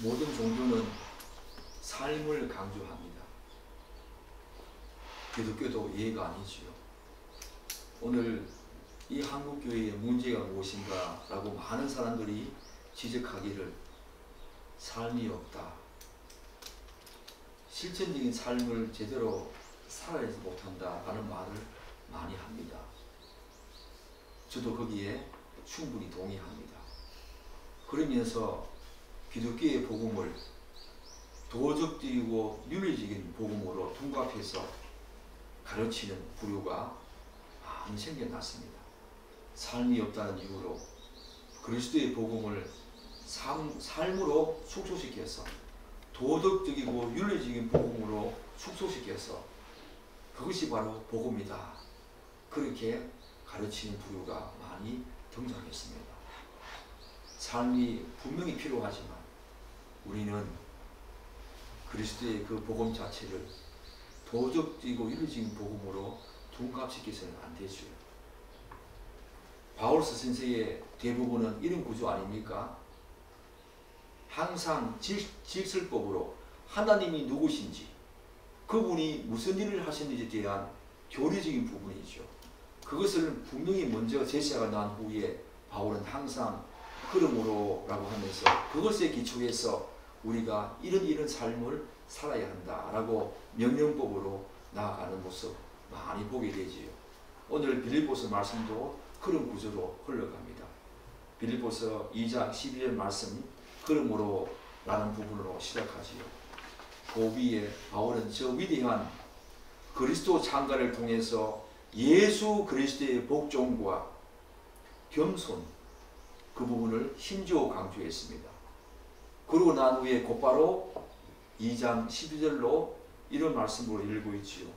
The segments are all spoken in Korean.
모든 종교는 삶을 강조합니다. 기독교도 예가 아니지요. 오늘 이 한국교회의 문제가 무엇인가 라고 많은 사람들이 지적하기를 삶이 없다, 실천적인 삶을 제대로 살아내지 못한다 라는 말을 많이 합니다. 저도 거기에 충분히 동의합니다. 그러면서 기독교의 복음을 도덕적이고 윤리적인 복음으로 둔갑해서 가르치는 부류가 많이 생겨났습니다. 삶이 없다는 이유로 그리스도의 복음을 삶으로 숙소시켜서 도덕적이고 윤리적인 복음으로 숙소시켜서 그것이 바로 복음이다, 그렇게 가르치는 부류가 많이 등장했습니다. 삶이 분명히 필요하지만 우리는 그리스도의 그 복음 자체를 도덕적이고 윤리적인 복음으로 둔갑시켜서는 안 되죠. 바울스 선생의 대부분은 이런 구조 아닙니까? 항상 질설법으로 하나님이 누구신지, 그분이 무슨 일을 하셨는지에 대한 교리적인 부분이죠. 그것을 분명히 먼저 제시하고 난 후에 바울은 항상 그러므로 라고 하면서 그것에 기초해서 우리가 이런 삶을 살아야 한다 라고 명령법으로 나아가는 모습 많이 보게 되지요. 오늘 빌립보서 말씀도 그런 구조로 흘러갑니다. 빌립보서 2장 12절 말씀, 그러므로 라는 부분으로 시작하지요. 그 위에 바울은 저 위대한 그리스도 창가를 통해서 예수 그리스도의 복종과 겸손, 그 부분을 힘주어 강조했습니다. 그러고 난 후에 곧바로 2장 12절로 이런 말씀으로 읽고 있지요.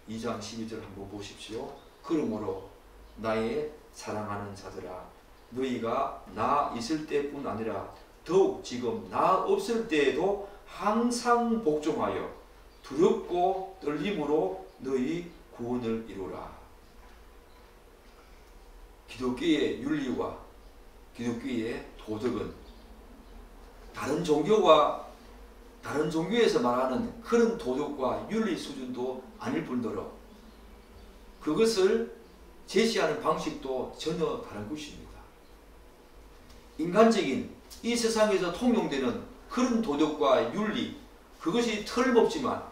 2장 12절 한번 보십시오. 그러므로 나의 사랑하는 자들아, 너희가 나 있을 때뿐 아니라 더욱 지금 나 없을 때에도 항상 복종하여 두렵고 떨림으로 너희 구원을 이루라. 기독교의 윤리와 기독교의 도덕은 다른 종교와 다른 종교에서 말하는 그런 도덕과 윤리 수준도 아닐 뿐더러 그것을 제시하는 방식도 전혀 다른 것입니다. 인간적인 이 세상에서 통용되는 그런 도덕과 윤리, 그것이 틀림없지만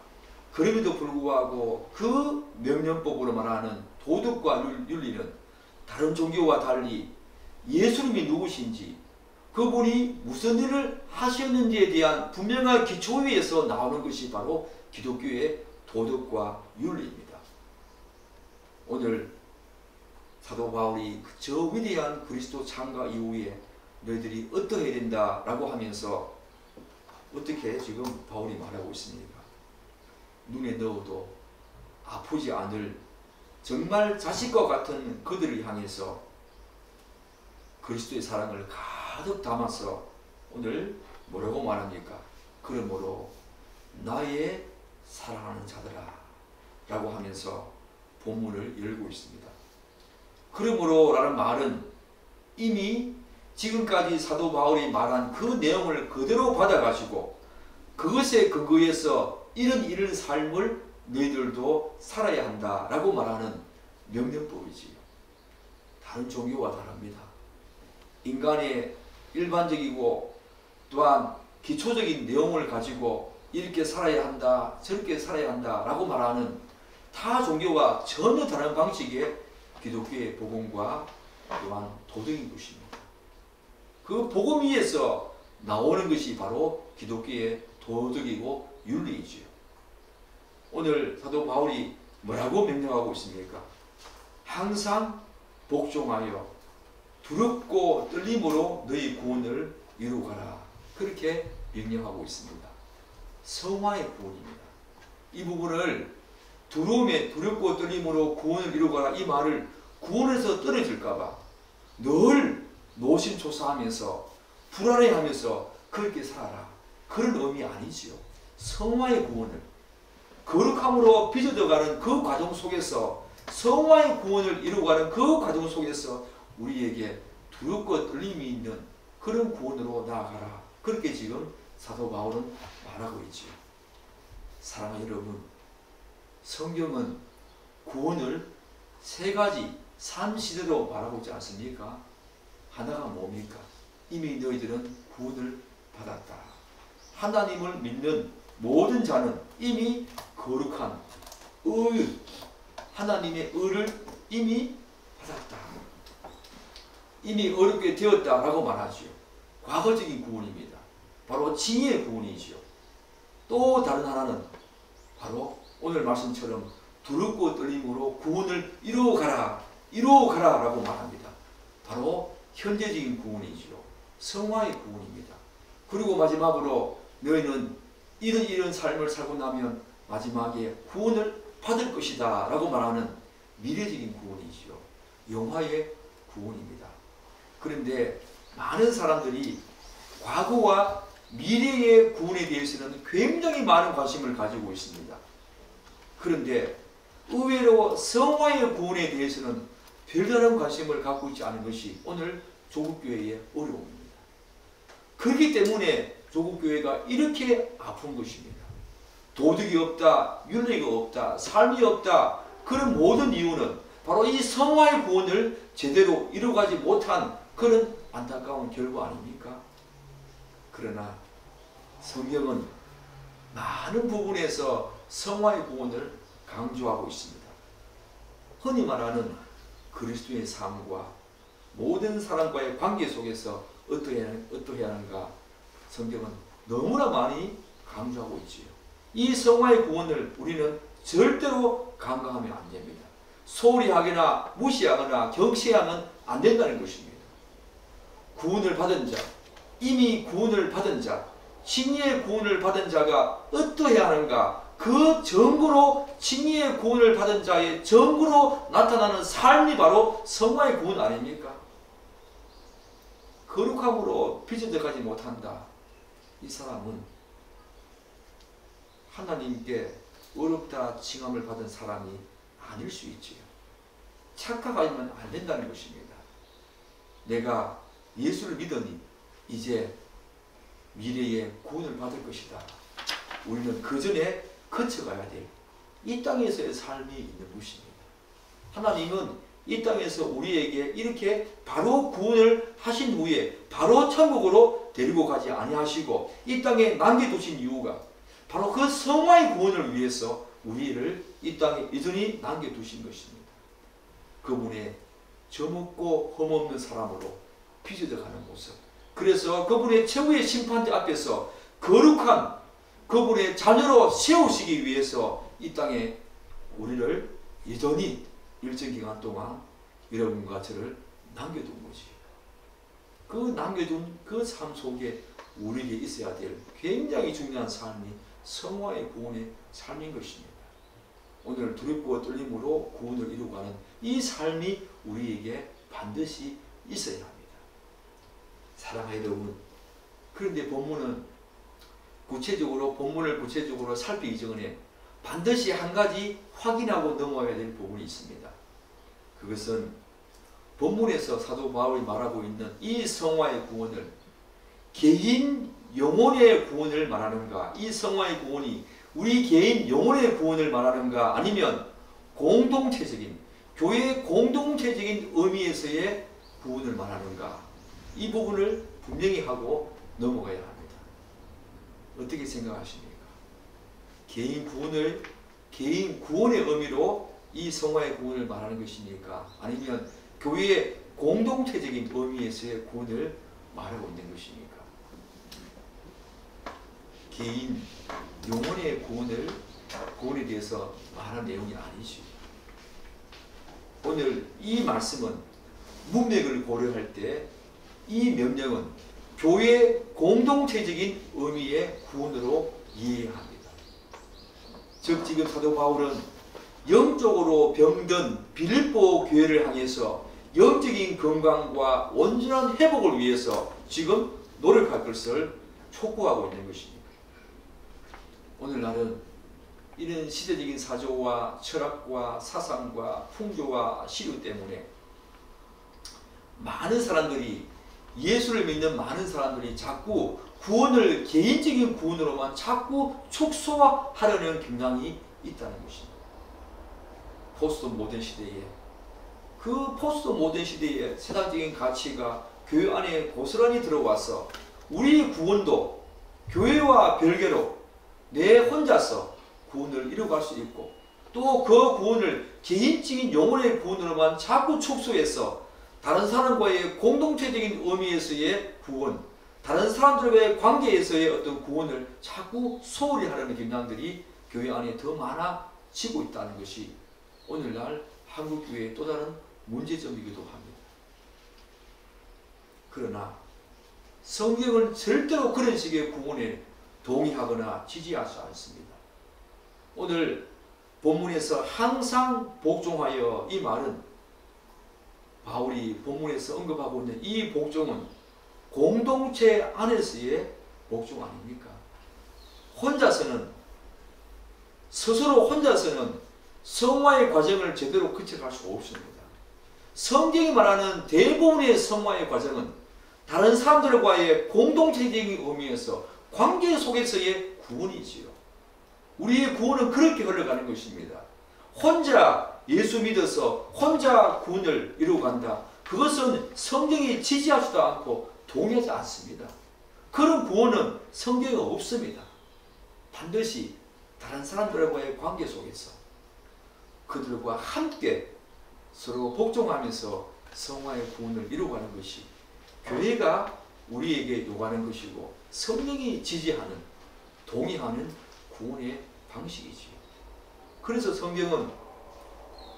그럼에도 불구하고 그 명령법으로 말하는 도덕과 윤리는 다른 종교와 달리 예수님이 누구신지, 그분이 무슨 일을 하셨는지에 대한 분명한 기초 위에서 나오는 것이 바로 기독교의 도덕과 윤리입니다. 오늘 사도 바울이 저 위대한 그리스도 창가 이후에 너희들이 어떠해야 된다라고 하면서 어떻게 지금 바울이 말하고 있습니까? 눈에 넣어도 아프지 않을 정말 자식과 같은 그들을 향해서 그리스도의 사랑을 가득 담아서 오늘 뭐라고 말합니까? 그러므로 나의 사랑하는 자들아 라고 하면서 본문을 열고 있습니다. 그러므로 라는 말은 이미 지금까지 사도 바울이 말한 그 내용을 그대로 받아가지고 그것에 근거해서 이런 삶을 너희들도 살아야 한다라고 말하는 명령법이지요. 다른 종교와 다릅니다. 인간의 일반적이고 또한 기초적인 내용을 가지고 이렇게 살아야 한다, 저렇게 살아야 한다라고 말하는 타 종교와 전혀 다른 방식의 기독교의 복음과 또한 도덕인 것입니다. 그 복음 위에서 나오는 것이 바로 기독교의 도덕이고 윤리이지요. 오늘 사도 바울이 뭐라고 명령하고 있습니까? 항상 복종하여 두렵고 떨림으로 너희 구원을 이루가라. 그렇게 명령하고 있습니다. 성화의 구원입니다. 이 부분을 두렵고 떨림으로 구원을 이루가라, 이 말을 구원에서 떨어질까봐 늘 노심초사하면서 불안해하면서 그렇게 살아라, 그런 의미 아니지요. 성화의 구원을 거룩함으로 빚어져가는 그 과정 속에서, 성화의 구원을 이루어가는 그 과정 속에서 우리에게 두렵고 떨림이 있는 그런 구원으로 나아가라, 그렇게 지금 사도 바울은 말하고 있지요. 사랑하는 여러분, 성경은 구원을 세 가지 삼시대로 말하고 있지 않습니까? 하나가 뭡니까? 이미 너희들은 구원을 받았다. 하나님을 믿는 모든 자는 이미 거룩한 의, 하나님의 의를 이미 받았다. 이미 어렵게 되었다라고 말하지요. 과거적인 구원입니다. 바로 칭의의 구원이지요. 또 다른 하나는 바로 오늘 말씀처럼 두렵고 떨림으로 구원을 이루어가라, 이루어가라 라고 말합니다. 바로 현재적인 구원이지요. 성화의 구원입니다. 그리고 마지막으로 너희는 이런 삶을 살고 나면 마지막에 구원을 받을 것이다 라고 말하는 미래적인 구원이지요. 영화의 구원입니다. 그런데 많은 사람들이 과거와 미래의 구원에 대해서는 굉장히 많은 관심을 가지고 있습니다. 그런데 의외로 성화의 구원에 대해서는 별다른 관심을 갖고 있지 않은 것이 오늘 조국교회의 어려움입니다. 그렇기 때문에 조국교회가 이렇게 아픈 것입니다. 도덕이 없다, 윤리가 없다, 삶이 없다. 그런 모든 이유는 바로 이 성화의 구원을 제대로 이루어가지 못한 그런 안타까운 결과 아닙니까? 그러나 성경은 많은 부분에서 성화의 구원을 강조하고 있습니다. 흔히 말하는 그리스도의 삶과 모든 사람과의 관계 속에서 어떠해야 하는가 성경은 너무나 많이 강조하고 있지요. 이 성화의 구원을 우리는 절대로 간과하면 안 됩니다. 소홀히 하거나 무시하거나 경시하면 안 된다는 것입니다. 구원을 받은 자, 이미 구원을 받은 자, 칭의의 구원을 받은 자가 어떠해야 하는가, 그 증거로 칭의의 구원을 받은 자의 증거로 나타나는 삶이 바로 성화의 구원 아닙니까? 거룩함으로 빚어져가지 못한다. 이 사람은 하나님께 어렵다 칭함을 받은 사람이 아닐 수 있지요. 착각하면 안 된다는 것입니다. 내가 예수를 믿으니 이제 미래의 구원을 받을 것이다. 우리는 그 전에 거쳐가야 될 이 땅에서의 삶이 있는 것입니다. 하나님은 이 땅에서 우리에게 이렇게 바로 구원을 하신 후에 바로 천국으로 데리고 가지 아니하시고 이 땅에 남겨두신 이유가 바로 그 성화의 구원을 위해서 우리를 이 땅에 여전히 남겨두신 것입니다. 그분의 저먹고 흠없는 사람으로 빚어져 가는 모습, 그래서 그분의 최후의 심판대 앞에서 거룩한 그분의 자녀로 세우시기 위해서 이 땅에 우리를 여전히 일정 기간 동안 여러분과 저를 남겨둔 거지. 그 남겨둔 그 삶 속에 우리에게 있어야 될 굉장히 중요한 삶이 성화의 구원의 삶인 것입니다. 오늘 두렵고 떨림으로 구원을 이루어가는 이 삶이 우리에게 반드시 있어야 합니다. 사랑하는 여러분, 그런데 본문을 구체적으로 살피기 전에 반드시 한 가지 확인하고 넘어가야 될 부분이 있습니다. 그것은 본문에서 사도 바울이 말하고 있는 이 성화의 구원을 개인 영혼의 구원을 말하는가, 이 성화의 구원이 우리 개인 영혼의 구원을 말하는가, 아니면 공동체적인 교회의 공동체적인 의미에서의 구원을 말하는가, 이 부분을 분명히 하고 넘어가야 합니다. 어떻게 생각하십니까? 개인 구원의 의미로 이 성화의 구원을 말하는 것입니까? 아니면 교회의 공동체적인 의미에서의 구원을 말하고 있는 것입니까? 개인 영혼의 구원에 대해서 말하는 내용이 아니죠. 오늘 이 말씀은 문맥을 고려할 때 이 명령은 교회의 공동체적인 의미의 구원으로 이해해야 합니다. 즉 지금 사도 바울은 영적으로 병든 빌립보 교회를 향해서 영적인 건강과 온전한 회복을 위해서 지금 노력할 것을 촉구하고 있는 것입니다. 오늘날은 이런 시대적인 사조와 철학과 사상과 풍조와 시류 때문에 많은 사람들이 예수를 믿는 많은 사람들이 자꾸 구원을 개인적인 구원으로만 자꾸 축소하려는 경향이 있다는 것입니다. 포스트 모던 시대에 그 포스트 모던 시대의 세상적인 가치가 교회 안에 고스란히 들어와서 우리 구원도 교회와 별개로 내 혼자서 구원을 이루어갈 수 있고 또 그 구원을 개인적인 영혼의 구원으로만 자꾸 축소해서 다른 사람과의 공동체적인 의미에서의 구원, 다른 사람들과의 관계에서의 어떤 구원을 자꾸 소홀히 하려는 경향들이 교회 안에 더 많아지고 있다는 것이 오늘날 한국교회의 또 다른 문제점이기도 합니다. 그러나 성경은 절대로 그런 식의 구원에 동의하거나 지지하지 않습니다. 오늘 본문에서 항상 복종하여 이 말은 바울이 본문에서 언급하고 있는 이 복종은 공동체 안에서의 복종 아닙니까? 스스로 혼자서는 성화의 과정을 제대로 거쳐갈 수가 없습니다. 성경이 말하는 대부분의 성화의 과정은 다른 사람들과의 공동체적인 의미에서 관계 속에서의 구원이지요. 우리의 구원은 그렇게 흘러가는 것입니다. 혼자 예수 믿어서 혼자 구원을 이루어간다. 그것은 성경이 지지하지도 않고 동의하지 않습니다. 그런 구원은 성경에 없습니다. 반드시 다른 사람들과의 관계 속에서 그들과 함께 서로 복종하면서 성화의 구원을 이루어가는 것이 교회가 우리에게 요구하는 것이고 성령이 지지하는, 동의하는 구원의 방식이지요. 그래서 성경은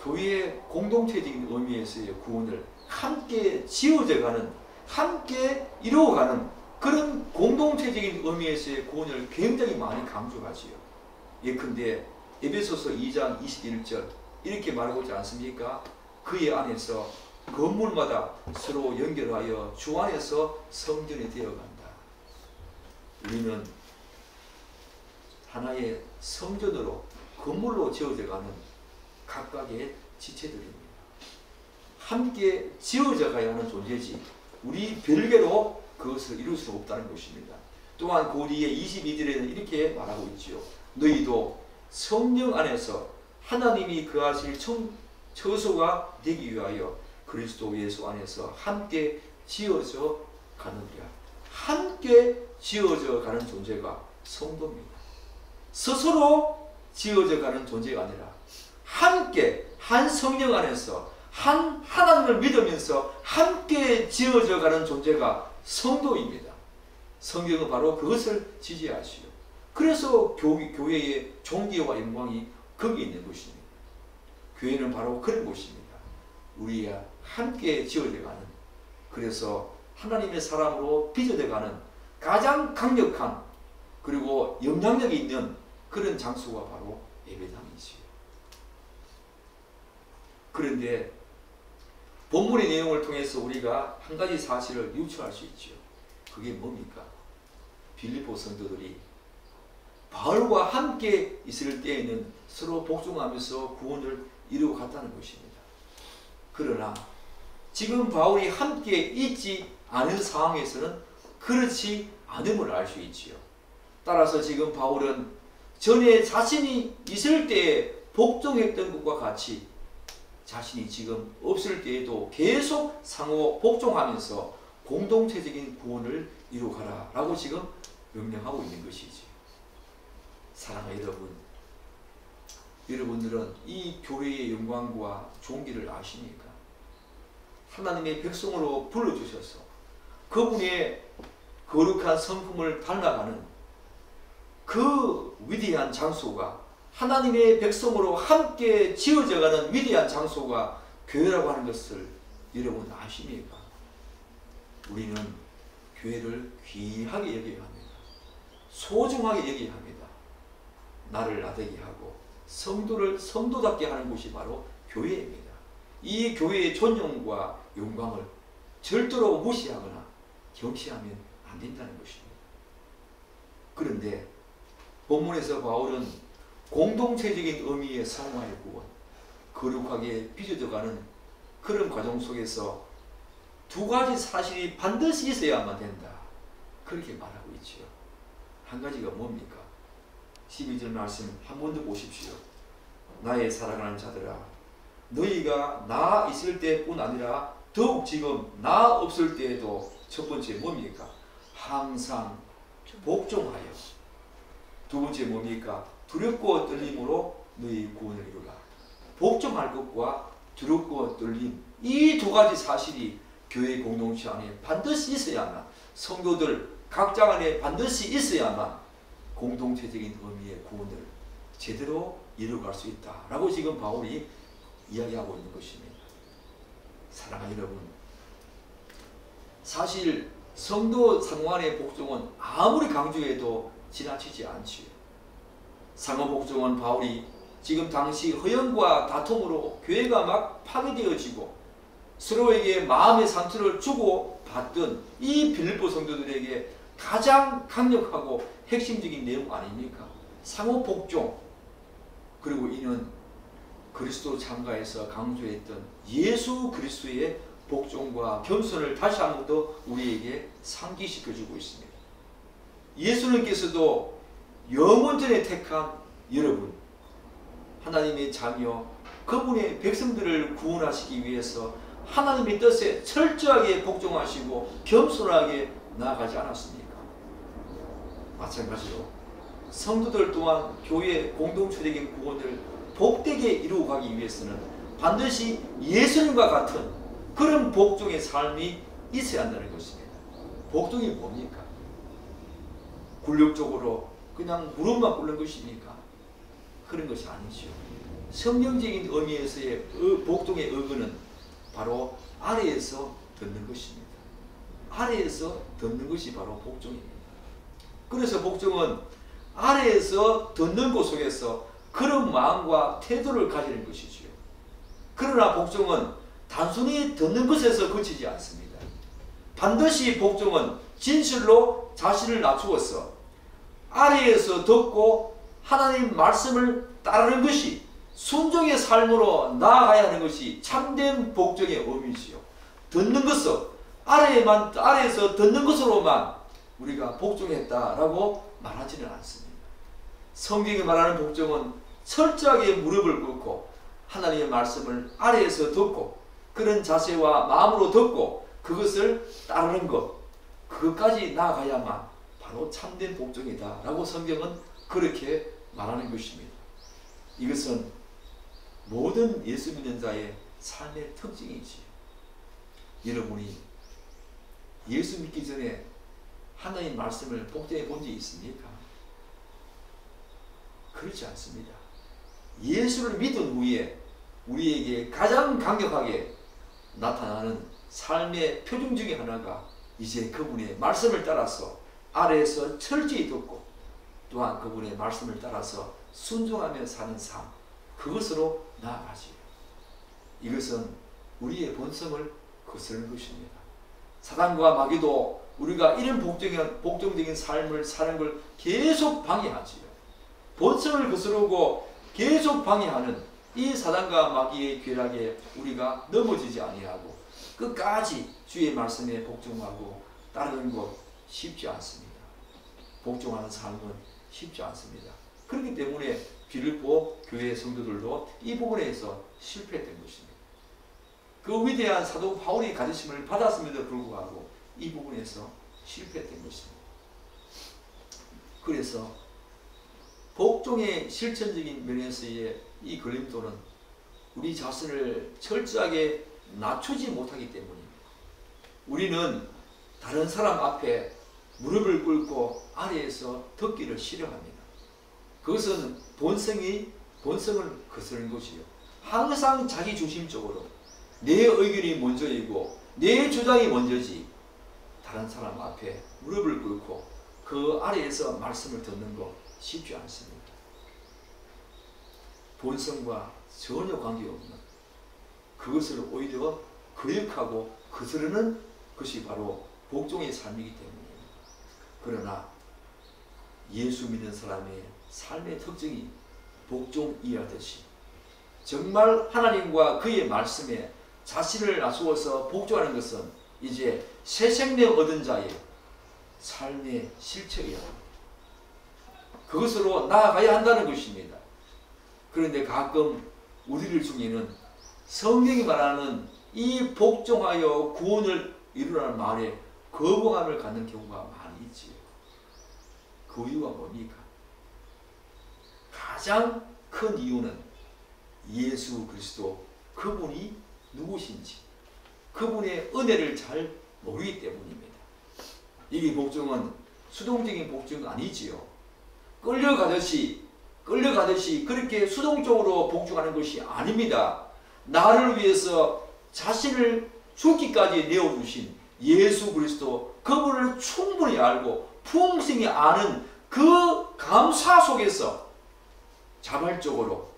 교회의 공동체적인 의미에서의 구원을 함께 지어져가는, 함께 이루어가는 그런 공동체적인 의미에서의 구원을 굉장히 많이 강조하지요. 예컨대 에베소서 2장 21절 이렇게 말하고 있지 않습니까? 그의 안에서 건물마다 서로 연결하여 주 안에서 성전이 되어간다. 우리는 하나의 성전으로, 건물로 지어져가는 각각의 지체들입니다. 함께 지어져 가야 하는 존재지 우리 별개로 그것을 이룰 수 없다는 것입니다. 또한 그 뒤에 22절에는 이렇게 말하고 있지요. 너희도 성령 안에서 하나님이 거하실 처소가 되기 위하여 그리스도 예수 안에서 함께 지어져 가느니라. 함께 지어져 가는 존재가 성도입니다. 스스로 지어져 가는 존재가 아니라 함께 한 성령 안에서 한 하나님을 믿으면서 함께 지어져 가는 존재가 성도입니다. 성경은 바로 그것을 지지하시오. 그래서 교회의 존귀와 영광이 거기 있는 것입니다. 교회는 바로 그런 곳입니다. 우리와 함께 지어져가는, 그래서 하나님의 사람으로 빚어져가는 가장 강력한 그리고 영향력이 있는 그런 장소가 바로 예배당이지요. 그런데 본문의 내용을 통해서 우리가 한 가지 사실을 유추할 수 있죠. 그게 뭡니까? 빌립보 성도들이 바울과 함께 있을 때에는 서로 복종하면서 구원을 이루어갔다는 것입니다. 그러나 지금 바울이 함께 있지 않은 상황에서는 그렇지 않음을 알 수 있지요. 따라서 지금 바울은 전에 자신이 있을 때에 복종했던 것과 같이 자신이 지금 없을 때에도 계속 상호 복종하면서 공동체적인 구원을 이루어가라 라고 지금 명령하고 있는 것이지. 사랑하는 여러분, 여러분들은 이 교회의 영광과 존귀를 아십니까? 하나님의 백성으로 불러주셔서 그분의 거룩한 성품을 닮아가는 그 위대한 장소가, 하나님의 백성으로 함께 지어져가는 위대한 장소가 교회라고 하는 것을 여러분 아십니까? 우리는 교회를 귀하게 여겨야 합니다. 소중하게 여겨야 합니다. 나를 나되게 하고 성도를 성도답게 하는 곳이 바로 교회입니다. 이 교회의 존영과 영광을 절대로 무시하거나 경시하면 안 된다는 것입니다. 그런데 본문에서 바울은 공동체적인 의미의 성화의 구원, 거룩하게 빚어져가는 그런 과정 속에서 두 가지 사실이 반드시 있어야만 된다. 그렇게 말하고 있지요. 한 가지가 뭡니까? 12절 말씀 한 번 더 보십시오. 나의 사랑하는 자들아, 너희가 나 있을 때뿐 아니라 더욱 지금 나 없을 때에도 첫 번째 뭡니까? 항상 복종하여. 두 번째 뭡니까? 두렵고 떨림으로 너희 구원을 이루라. 복종할 것과 두렵고 떨림, 이 두 가지 사실이 교회 공동체 안에 반드시 있어야만, 성도들 각자 안에 반드시 있어야만 공동체적인 의미의 구원을 제대로 이루어갈 수 있다라고 지금 바울이 이야기하고 있는 것입니다. 사랑하는 여러분, 사실 성도 상호간의 복종은 아무리 강조해도 지나치지 않지요. 상호 복종은 바울이 지금 당시 허영과 다툼으로 교회가 막 파괴되어지고 서로에게 마음의 상처를 주고 받던 이 빌립보 성도들에게 가장 강력하고 핵심적인 내용 아닙니까? 상호 복종. 그리고 이는 그리스도 창가에서 강조했던 예수 그리스도의 복종과 겸손을 다시 한 번 더 우리에게 상기시켜주고 있습니다. 예수님께서도 영원전에 택한 여러분, 하나님의 자녀, 그분의 백성들을 구원하시기 위해서 하나님의 뜻에 철저하게 복종하시고 겸손하게 나아가지 않았습니까? 마찬가지로 성도들 또한 교회 공동체적인 구원을 복되게 이루어가기 위해서는 반드시 예수님과 같은 그런 복종의 삶이 있어야 한다는 것입니다. 복종이 뭡니까? 굴욕적으로 그냥 무릎만 꿇는 것입니까? 그런 것이 아니죠. 성경적인 의미에서의 복종의 의거는 바로 아래에서 듣는 것입니다. 아래에서 듣는 것이 바로 복종입니다. 그래서 복종은 아래에서 듣는 것 속에서 그런 마음과 태도를 가지는 것이지요. 그러나 복종은 단순히 듣는 것에서 그치지 않습니다. 반드시 복종은 진실로 자신을 낮추어서 아래에서 듣고 하나님 말씀을 따르는 것이, 순종의 삶으로 나아가야 하는 것이 참된 복종의 의미지요. 듣는 것을 아래에서 듣는 것으로만 우리가 복종했다라고 말하지는 않습니다. 성경이 말하는 복종은 철저하게 무릎을 꿇고 하나님의 말씀을 아래에서 듣고 그런 자세와 마음으로 듣고 그것을 따르는 것, 그것까지 나아가야만 바로 참된 복종이다라고 성경은 그렇게 말하는 것입니다. 이것은 모든 예수 믿는 자의 삶의 특징이지요. 여러분이 예수 믿기 전에 하나님 말씀을 복종해 본 적 있습니까? 그렇지 않습니다. 예수를 믿은 후에 우리에게 가장 강력하게 나타나는 삶의 표정 중에 하나가 이제 그분의 말씀을 따라서 아래에서 철저히 듣고 또한 그분의 말씀을 따라서 순종하며 사는 삶, 그것으로 나아가지요. 이것은 우리의 본성을 거스르는 것입니다. 사단과 마귀도 우리가 이런 복종적인 삶을 사는 걸 계속 방해하지요. 본성을 거스르고 계속 방해하는 이 사단과 마귀의 괴락에 우리가 넘어지지 아니하고 끝까지 주의 말씀에 복종하고 따르는 것 쉽지 않습니다. 복종하는 삶은 쉽지 않습니다. 그렇기 때문에 빌립보 교회 성도들도 이 부분에서 실패했던 것입니다. 그 위대한 사도 바울이 가르침을 받았음에도 불구하고 이 부분에서 실패했던 것입니다. 그래서 복종의 실천적인 면에서의 이 걸림돌은 우리 자신을 철저하게 낮추지 못하기 때문입니다. 우리는 다른 사람 앞에 무릎을 꿇고 아래에서 듣기를 싫어합니다. 그것은 본성을 거스르는 것이요. 항상 자기 중심적으로 내 의견이 먼저이고 내 주장이 먼저지 다른 사람 앞에 무릎을 꿇고 그 아래에서 말씀을 듣는 거 쉽지 않습니다. 본성과 전혀 관계없는 그것을 오히려 거역하고 거스르는 것이 바로 복종의 삶이기 때문입니다. 그러나 예수 믿는 사람의 삶의 특징이 복종이라듯이 정말 하나님과 그의 말씀에 자신을 낮추어서 복종하는 것은 이제 새 생명 얻은 자의 삶의 실체이야. 그것으로 나아가야 한다는 것입니다. 그런데 가끔 우리들 중에는 성경이 말하는 이 복종하여 구원을 이루라는 말에 거부감을 갖는 경우가 많이 있지요. 그 이유가 뭡니까? 가장 큰 이유는 예수 그리스도 그분이 누구신지 그분의 은혜를 잘 모르기 때문입니다. 이 복종은 수동적인 복종은 아니지요. 끌려가듯이 그렇게 수동적으로 복종하는 것이 아닙니다. 나를 위해서 자신을 죽기까지 내어주신 예수 그리스도 그분을 충분히 알고 풍성히 아는 그 감사 속에서 자발적으로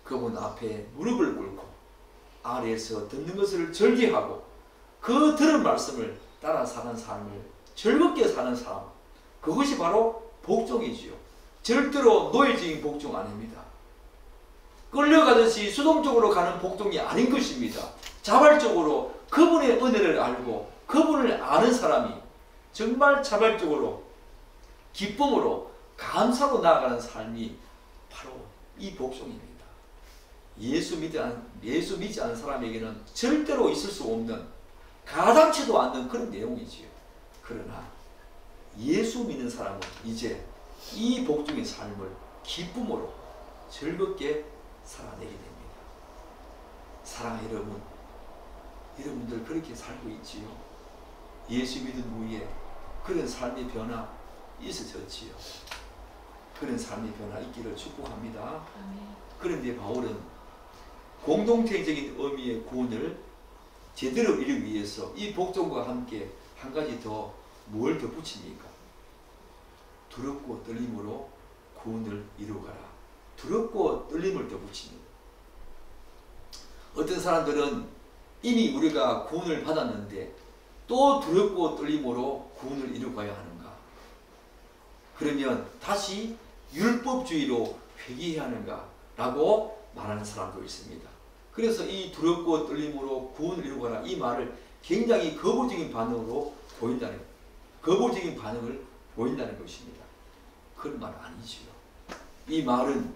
그분 앞에 무릎을 꿇고 아래에서 듣는 것을 절기하고 그 들은 말씀을 따라 사는 삶을 즐겁게 사는 삶, 그것이 바로 복종이지요. 절대로 노예적인 복종 아닙니다. 끌려가듯이 수동적으로 가는 복종이 아닌 것입니다. 자발적으로 그분의 은혜를 알고 그분을 아는 사람이 정말 자발적으로 기쁨으로 감사로 나아가는 삶이 바로 이 복종입니다. 예수 믿지 않은 사람에게는 절대로 있을 수 없는, 가당치도 않는 그런 내용이지요. 그러나 예수 믿는 사람은 이제 이 복종의 삶을 기쁨으로 즐겁게 살아내게 됩니다. 사랑하는 여러분, 여러분들 그렇게 살고 있지요? 예수 믿은 후에 그런 삶의 변화 있으셨지요? 그런 삶의 변화 있기를 축복합니다. 그런데 바울은 공동체적인 의미의 구원을 제대로 이루기 위해서 이 복종과 함께 한 가지 더 뭘 덧붙입니까? 두렵고 떨림으로 구원을 이루가라. 두렵고 떨림을 덧붙입니다. 어떤 사람들은 이미 우리가 구원을 받았는데 또 두렵고 떨림으로 구원을 이루어가야 하는가? 그러면 다시 율법주의로 회귀해야 하는가? 라고 말하는 사람도 있습니다. 그래서 이 두렵고 떨림으로 구원을 이루어가라 이 말을 굉장히 거부적인 반응을 보인다는 것입니다. 그런 말 아니지요. 이 말은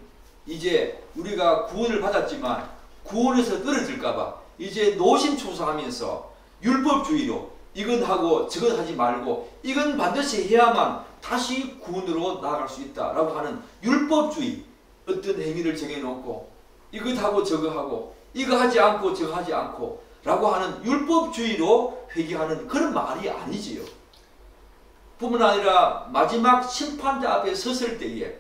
이제 우리가 구원을 받았지만 구원에서 떨어질까봐 이제 노심초사하면서 율법주의로 이건 하고 저건 하지 말고 이건 반드시 해야만 다시 구원으로 나아갈 수 있다라고 하는 율법주의, 어떤 행위를 정해놓고 이것하고 저거하고 이거 하지 않고 저거 하지 않고 라고 하는 율법주의로 회귀하는 그런 말이 아니지요. 뿐만 아니라 마지막 심판자 앞에 섰을 때에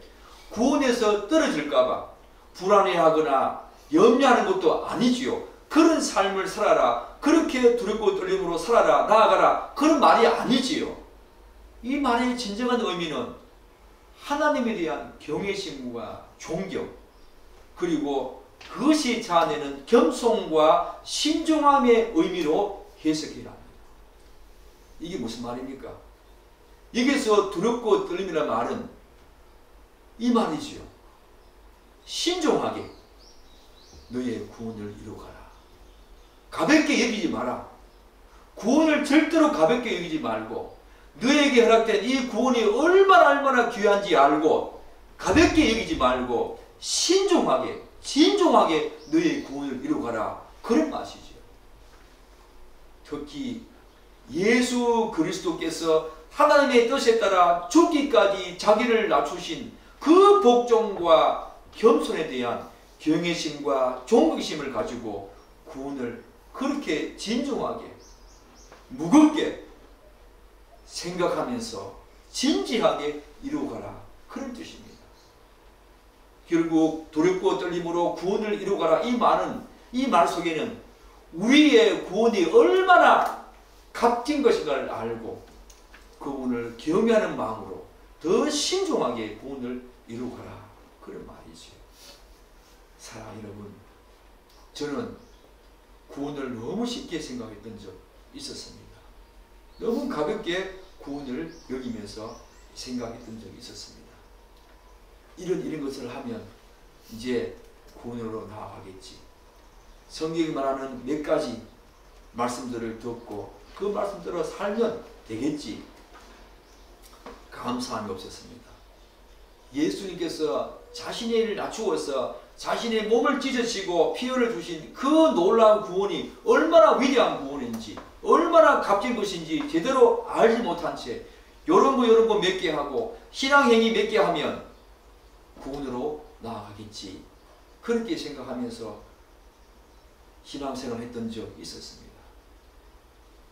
구원에서 떨어질까봐 불안해하거나 염려하는 것도 아니지요. 그런 삶을 살아라, 그렇게 두렵고 떨림으로 살아라, 나아가라, 그런 말이 아니지요. 이 말의 진정한 의미는 하나님에 대한 경외심과 존경, 그리고 그것이 자아내는 겸손과 신중함의 의미로 해석해야 합니다. 이게 무슨 말입니까? 여기서 두렵고 떨림이라는 말은 이 말이지요. 신중하게 너의 구원을 이루어가라. 가볍게 여기지 마라. 구원을 절대로 가볍게 여기지 말고 너에게 허락된 이 구원이 얼마나 귀한지 알고 가볍게 여기지 말고 신중하게 진중하게 너의 구원을 이루어가라. 그런 맛이죠. 특히 예수 그리스도께서 하나님의 뜻에 따라 죽기까지 자기를 낮추신 그 복종과 겸손에 대한 경외심과 존경심을 가지고 구원을 그렇게 진중하게 무겁게 생각하면서 진지하게 이루어가라. 그런 뜻입니다. 결국 두렵고 떨림으로 구원을 이루어가라 이 말 속에는 우리의 구원이 얼마나 값진 것인가를 알고 그분을 경외하는 마음으로 더 신중하게 구원을 이루어가라. 그런 말이죠. 사랑하는 여러분, 저는 구원을 너무 쉽게 생각했던 적 있었습니다. 너무 가볍게 구원을 여기면서 생각했던 적이 있었습니다. 이런 것을 하면 이제 구원으로 나아가겠지. 성경이 말하는 몇 가지 말씀들을 듣고 그 말씀대로 살면 되겠지. 감사함이 없었습니다. 예수님께서 자신의 일을 낮추어서 자신의 몸을 찢으시고 피 흘려 주신 그 놀라운 구원이 얼마나 위대한 구원인지, 얼마나 값진 것인지 제대로 알지 못한 채 요런 거 몇 개 하고 신앙행위 몇 개 하면 구원으로 나아가겠지, 그렇게 생각하면서 신앙생활을 했던 적이 있었습니다.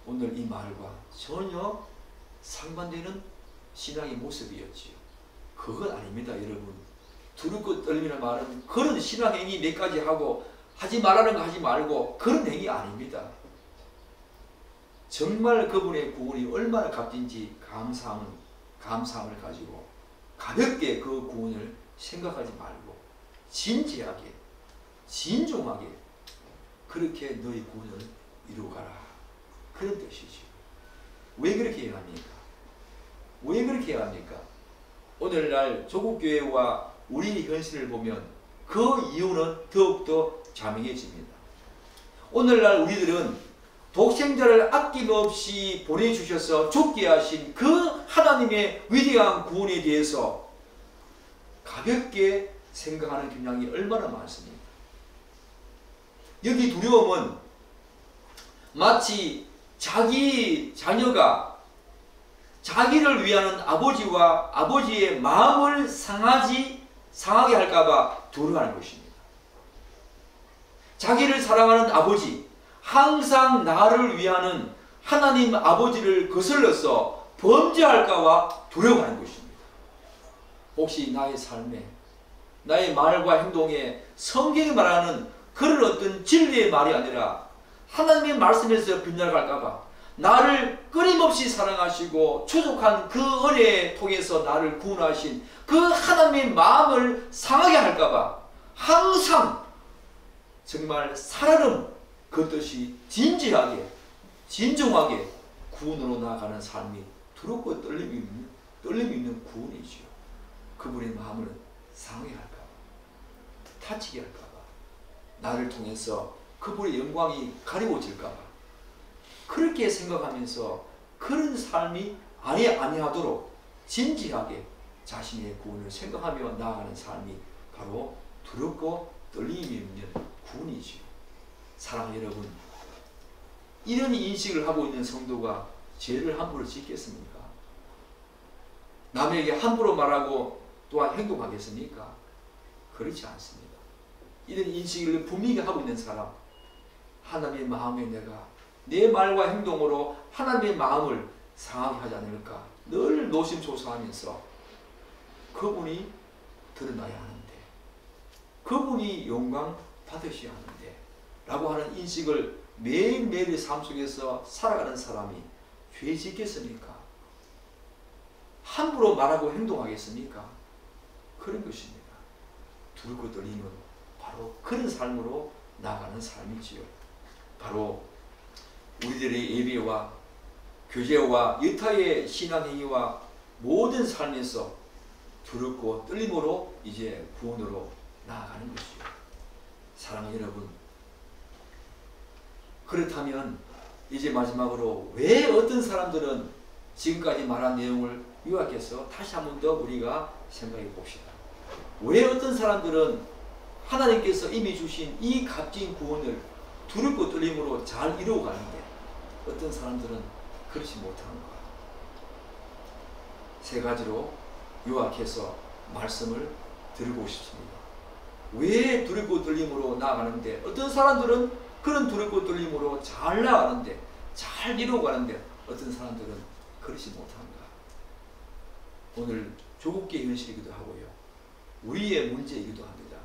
오늘 이 말과 전혀 상반되는 신앙의 모습이었지요. 그건 아닙니다, 여러분. 두렵고 떨림이라는 말은 그런 신앙행위 몇 가지 하고 하지 말라는 거 하지 말고 그런 행위 아닙니다. 정말 그분의 구원이 얼마나 값진지 감사함을 가지고 가볍게 그 구원을 생각하지 말고 진지하게, 진중하게 그렇게 너희 구원을 이루어가라, 그런 뜻이죠. 왜 그렇게 해야 합니까? 왜 그렇게 해야 합니까? 오늘날 조국교회와 우리 현실을 보면 그 이유는 더욱더 자명해집니다. 오늘날 우리들은 독생자를 아낌없이 보내주셔서 죽게 하신 그 하나님의 위대한 구원에 대해서 가볍게 생각하는 경향이 얼마나 많습니까? 여기 두려움은 마치 자기 자녀가 자기를 위하는 아버지와 아버지의 마음을 상하게 할까봐 두려워하는 것입니다. 자기를 사랑하는 아버지, 항상 나를 위하는 하나님 아버지를 거슬러서 범죄할까봐 두려워하는 것입니다. 혹시 나의 삶에, 나의 말과 행동에 성경이 말하는 그런 어떤 진리의 말이 아니라 하나님의 말씀에서 빗나갈까봐, 나를 끊임없이 사랑하시고 추적한 그 은혜에 통해서 나를 구원하신 그 하나님의 마음을 상하게 할까봐 항상 정말 살아름 그 진지하게, 진중하게 구원으로 나아가는 삶이 두렵고 떨림이 있는 구원이지요. 그분의 마음을 상하게 할까봐, 다치게 할까봐, 나를 통해서 그분의 영광이 가리워질까봐 그렇게 생각하면서 그런 삶이 아니하도록 진지하게 자신의 구원을 생각하며 나아가는 삶이 바로 두렵고 떨림이 있는 구원이지요. 사랑하는 여러분, 이런 인식을 하고 있는 성도가 죄를 함부로 짓겠습니까? 남에게 함부로 말하고 또한 행동하겠습니까? 그렇지 않습니다. 이런 인식을 분명히 하고 있는 사람, 하나님의 마음에 내가 내 말과 행동으로 하나님의 마음을 상하게 하지 않을까 늘 노심초사하면서 그분이 드러나야 하는데, 그분이 영광 받으셔야 하는데 라고 하는 인식을 매일매일의 삶 속에서 살아가는 사람이 죄 짓겠습니까? 함부로 말하고 행동하겠습니까? 그런 것입니다. 두렵고 떨림은 바로 그런 삶으로 나아가는 삶이지요. 바로 우리들의 예배와 교제와 여타의 신앙행위와 모든 삶에서 두렵고 떨림으로 이제 구원으로 나아가는 것이요. 사랑하는 여러분, 그렇다면 이제 마지막으로 왜 어떤 사람들은 지금까지 말한 내용을 요약해서 다시 한 번 더 우리가 생각해 봅시다. 왜 어떤 사람들은 하나님께서 이미 주신 이 값진 구원을 두렵고 떨림으로 잘 이루어가는데 어떤 사람들은 그렇지 못하는가? 세 가지로 요약해서 말씀을 드리고 싶습니다. 왜 두렵고 떨림으로 나아가는데 어떤 사람들은 그런 두렵고 떨림으로 잘 나아가는데, 잘 이루어가는데 어떤 사람들은 그렇지 못한가? 오늘 조국계 현실이기도 하고요, 우리의 문제이기도 합니다.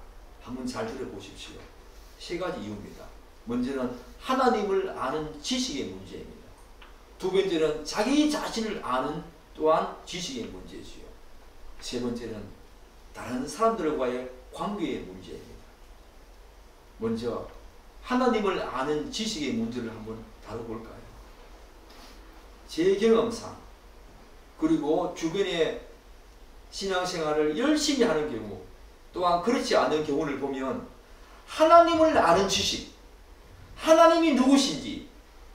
한번 잘 들어보십시오. 세 가지 이유입니다. 먼저는 하나님을 아는 지식의 문제입니다. 두 번째는 자기 자신을 아는 또한 지식의 문제지요. 세 번째는 다른 사람들과의 관계의 문제입니다. 먼저 하나님을 아는 지식의 문제를 한번 다뤄볼까요? 제 경험상, 그리고 주변의 신앙생활을 열심히 하는 경우, 또한 그렇지 않은 경우를 보면 하나님을 아는 지식, 하나님이 누구신지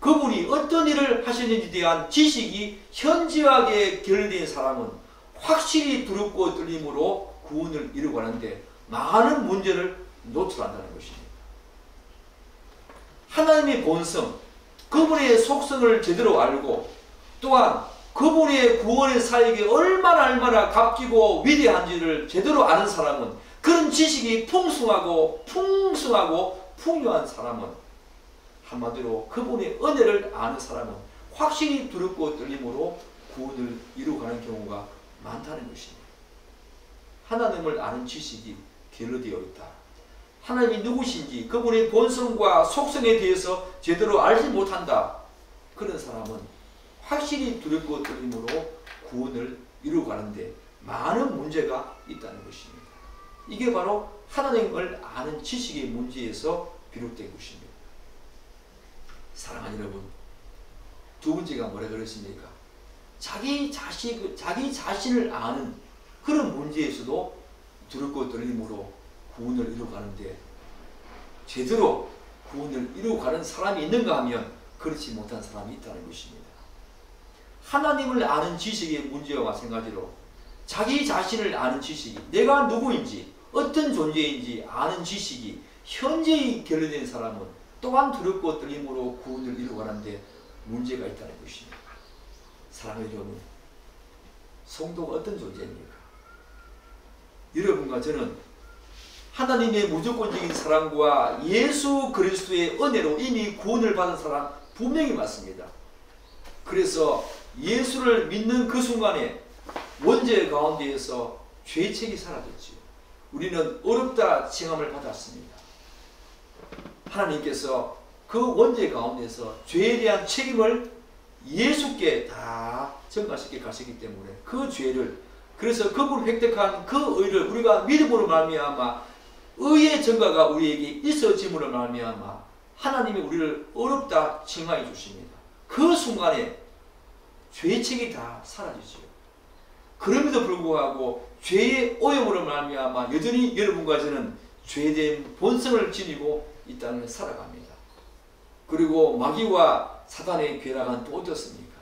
그분이 어떤 일을 하셨는지에 대한 지식이 현저하게 결여된 사람은 확실히 두렵고 떨림으로 구원을 이루고하는데 많은 문제를 노출한다는 것입니다. 하나님의 본성, 그분의 속성을 제대로 알고 또한 그분의 구원의 사역이 얼마나 값지고 위대한지를 제대로 아는 사람은, 그런 지식이 풍성하고 풍요한 사람은, 한마디로 그분의 은혜를 아는 사람은 확실히 두렵고 떨림으로 구원을 이루어가는 경우가 많다는 것입니다. 하나님을 아는 지식이 결여되어 있다. 하나님이 누구신지 그분의 본성과 속성에 대해서 제대로 알지 못한다. 그런 사람은 확실히 두렵고 떨림으로 구원을 이루어가는데 많은 문제가 있다는 것입니다. 이게 바로 하나님을 아는 지식의 문제에서 비롯된 것입니다. 사랑하는 여러분, 두 번째가 뭐라 그랬습니까? 자기 자신을 아는 그런 문제에서도 두렵고 떨림으로 구원을 이루어가는데 제대로 구원을 이루어가는 사람이 있는가 하면 그렇지 못한 사람이 있다는 것입니다. 하나님을 아는 지식의 문제와 마찬가지로 자기 자신을 아는 지식이, 내가 누구인지 어떤 존재인지 아는 지식이 현저히 결여된 사람은 또한 두렵고 떨림으로 구원을 이루어가는데 문제가 있다는 것입니다. 사랑하는 여러분, 성도가 어떤 존재입니까? 여러분과 저는 하나님의 무조건적인 사랑과 예수 그리스도의 은혜로 이미 구원을 받은 사람 분명히 맞습니다. 그래서 예수를 믿는 그 순간에 원죄 가운데에서 죄책이 사라졌지요. 우리는 어렵다 칭함을 받았습니다. 하나님께서 그 원죄 가운데서 죄에 대한 책임을 예수께 다 전가시켜 가시기 때문에 그 죄를, 그래서 그분을 획득한 그 의를 우리가 믿음으로 말미암아 의의 전가가 우리에게 있어짐으로 말미암아 하나님이 우리를 어렵다 칭하여 주십니다. 그 순간에 죄책이 다 사라지지요. 그럼에도 불구하고 죄의 오염으로 말미암아 여전히 여러분과 저는 죄된 본성을 지니고 이 땅을 살아갑니다. 그리고 마귀와 사단의 괴락은 또 어떻습니까?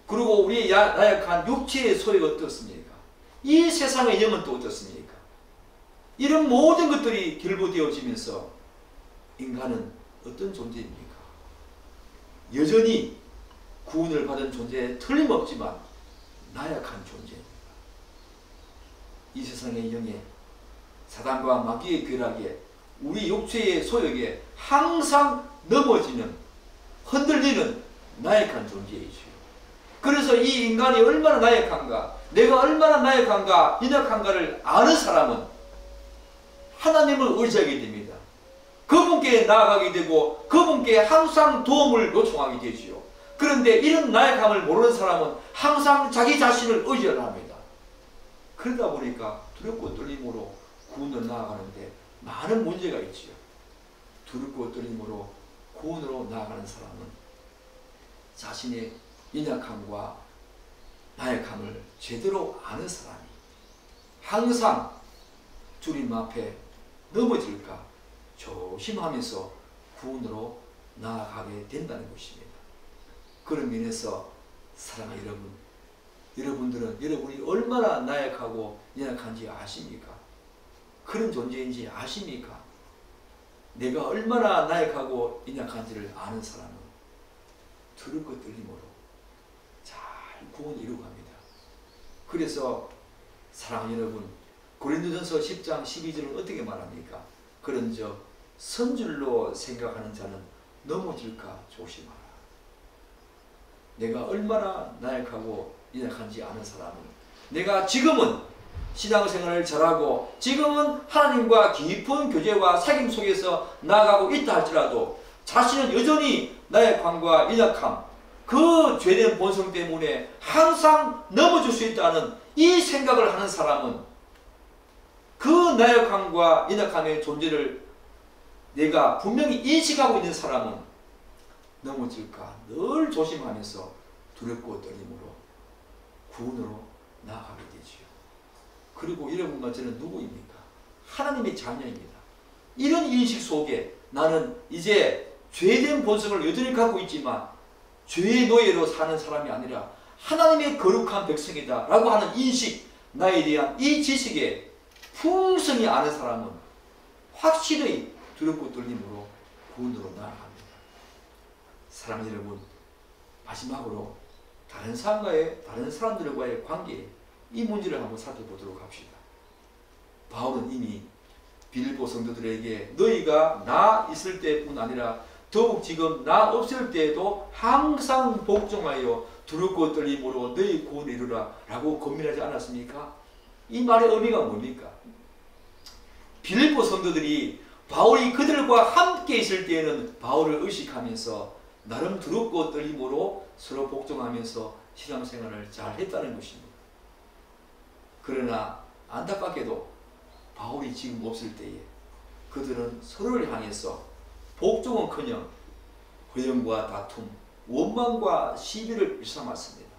그리고 우리의 나약한 육체의 소유가 어떻습니까? 이 세상의 영은 또 어떻습니까? 이런 모든 것들이 결부되어지면서 인간은 어떤 존재입니까? 여전히 구원을 받은 존재에 틀림없지만 나약한 존재입니다. 이 세상의 영에 사단과 마귀의 괴락에 우리 육체의 소욕에 항상 넘어지는, 흔들리는 나약한 존재이지요. 그래서 이 인간이 얼마나 나약한가, 내가 얼마나 나약한가, 연약한가를 아는 사람은 하나님을 의지하게 됩니다. 그분께 나아가게 되고 그분께 항상 도움을 요청하게 되지요. 그런데 이런 나약함을 모르는 사람은 항상 자기 자신을 의지하려 합니다. 그러다 보니까 두렵고 떨림으로 구원을 나아가는데 많은 문제가 있지요. 두렵고 떨림으로 구원으로 나아가는 사람은 자신의 연약함과 나약함을 제대로 아는 사람이 항상 주님 앞에 넘어질까 조심하면서 구원으로 나아가게 된다는 것입니다. 그런 면에서 사랑하는 여러분, 여러분들은 여러분이 얼마나 나약하고 연약한지 아십니까? 그런 존재인지 아십니까? 내가 얼마나 나약하고 연약한지를 아는 사람은 두렵고 떨림으로 잘 구원을 이루고 갑니다. 그래서 사랑하는 여러분, 고린도전서 10장 12절은 어떻게 말합니까? 그런즉 선줄로 생각하는 자는 넘어질까 조심하라. 내가 얼마나 나약하고 연약한지 아는 사람은, 내가 지금은 신앙생활을 잘하고 지금은 하나님과 깊은 교제와 사귐 속에서 나아가고 있다 할지라도 자신은 여전히 나약함과 연약함, 그 죄된 본성 때문에 항상 넘어질 수 있다는 이 생각을 하는 사람은, 그 나약함과 연약함의 존재를 내가 분명히 인식하고 있는 사람은 넘어질까 늘 조심하면서 두렵고 떨림으로 구원으로 나아가게 되지요. 그리고 여러분과 저는 누구입니까? 하나님의 자녀입니다. 이런 인식 속에 나는 이제 죄된 본성을 여전히 갖고 있지만 죄의 노예로 사는 사람이 아니라 하나님의 거룩한 백성이다 라고 하는 인식, 나에 대한 이 지식에 풍성히 아는 사람은 확실히 두렵고 떨림으로 구원으로 나아갑니다. 사랑하는 여러분, 마지막으로 다른 사람들과의 관계, 이 문제를 한번 살펴보도록 합시다. 바울은 이미 빌립보 성도들에게 너희가 나 있을 때뿐 아니라 더욱 지금 나 없을 때에도 항상 복종하여 두렵고 떨림으로 너희 구원을 이루라 라고 권면하지 않았습니까? 이 말의 의미가 뭡니까? 빌립보 성도들이 바울이 그들과 함께 있을 때에는 바울을 의식하면서 나름 두렵고 떨림으로 서로 복종하면서 신앙생활을 잘 했다는 것입니다. 그러나 안타깝게도 바울이 지금 없을 때에 그들은 서로를 향해서 복종은커녕 허영과 다툼, 원망과 시비를 일삼았습니다.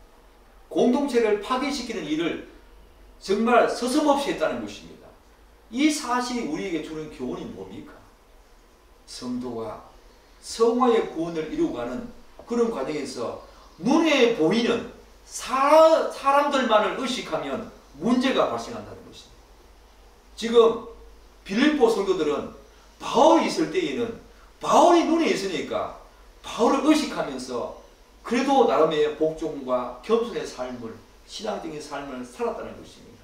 공동체를 파괴시키는 일을 정말 서슴없이 했다는 것입니다. 이 사실이 우리에게 주는 교훈이 뭡니까? 성도가 성화의 구원을 이루어가는 그런 과정에서 눈에 보이는 사람들만을 의식하면 문제가 발생한다는 것입니다. 지금 빌립보 성도들은 바울이 있을 때에는 바울이 눈에 있으니까 바울을 의식하면서 그래도 나름의 복종과 겸손의 삶을, 신앙적인 삶을 살았다는 것입니다.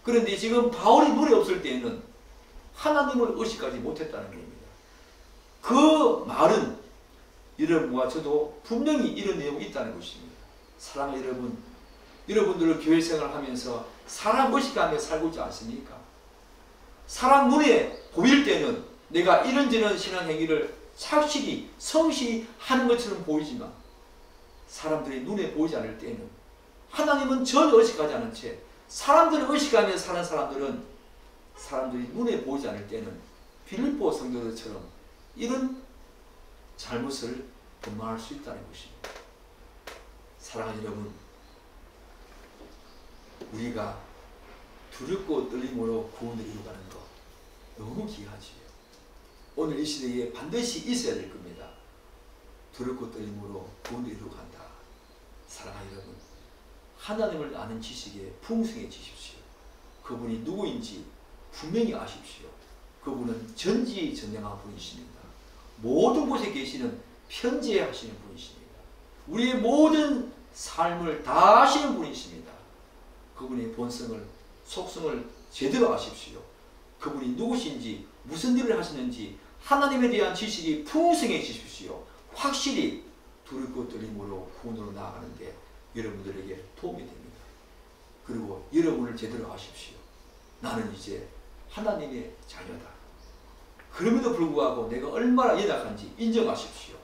그런데 지금 바울이 눈에 없을 때에는 하나님을 의식하지 못했다는 겁니다. 그 말은 여러분과 저도 분명히 이런 내용이 있다는 것입니다. 사랑하는 여러분, 여러분들 교회 생활하면서 사람 의식하며 살고 있지 않습니까? 사람 눈에 보일 때는 내가 이런저런 신앙행위를 착실히 성실히 하는 것처럼 보이지만 사람들이 눈에 보이지 않을 때는 하나님은 전혀 의식하지 않은 채 사람들을 의식하며 사는 사람들은 사람들이 눈에 보이지 않을 때는 빌립보 성도들처럼 이런 잘못을 범할 수 있다는 것입니다. 사랑하는 여러분, 우리가 두렵고 떨림으로 구원을 이루어가는 것 너무 귀하지요. 오늘 이 시대에 반드시 있어야 될 겁니다. 두렵고 떨림으로 구원을 이루어간다. 사랑하는 여러분, 하나님을 아는 지식에 풍성해지십시오. 그분이 누구인지 분명히 아십시오. 그분은 전지전능한 분이십니다. 모든 곳에 계시는 편재하시는 분이십니다. 우리의 모든 삶을 다 아시는 분이십니다. 그분의 본성을, 속성을 제대로 아십시오. 그분이 누구신지, 무슨 일을 하시는지 하나님에 대한 지식이 풍성해지십시오. 확실히 두렵고 떨림으로 구원으로 나아가는데 여러분들에게 도움이 됩니다. 그리고 여러분을 제대로 아십시오. 나는 이제 하나님의 자녀다. 그럼에도 불구하고 내가 얼마나 연약한지 인정하십시오.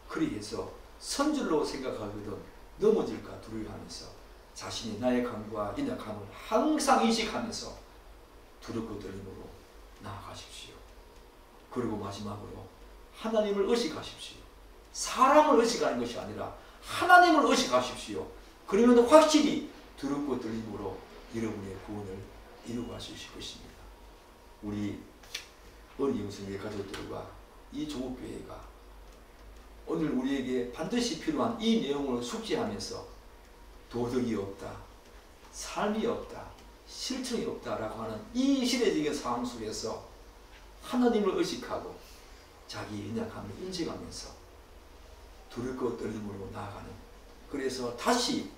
그리해서 선줄로 생각하거든 넘어질까 두려워하면서 자신의 나약함과 연약함을 항상 인식하면서 두렵고 떨림으로 나아가십시오. 그리고 마지막으로 하나님을 의식하십시오. 사람을 의식하는 것이 아니라 하나님을 의식하십시오. 그러면 확실히 두렵고 떨림으로 여러분의 구원을 이루어갈 수 있을 것입니다. 우리 어린이영성의 가족들과 이 조국교회가 오늘 우리에게 반드시 필요한 이 내용을 숙지하면서 도덕이 없다, 삶이 없다, 실천이 없다라고 하는 이 시대적인 상황 속에서 하나님을 의식하고 자기의 연약함을 인정하면서 두렵고 떨림으로 나아가는, 그래서 다시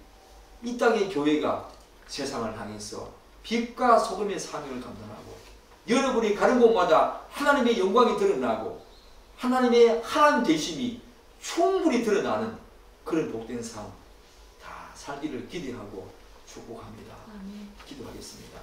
이 땅의 교회가 세상을 향해서 빛과 소금의 사명을 감당하고 여러분이 가는 곳마다 하나님의 영광이 드러나고 하나님의 하나님 되심이 충분히 드러나는 그런 복된 삶 다 살기를 기대하고 축복합니다. 기도하겠습니다.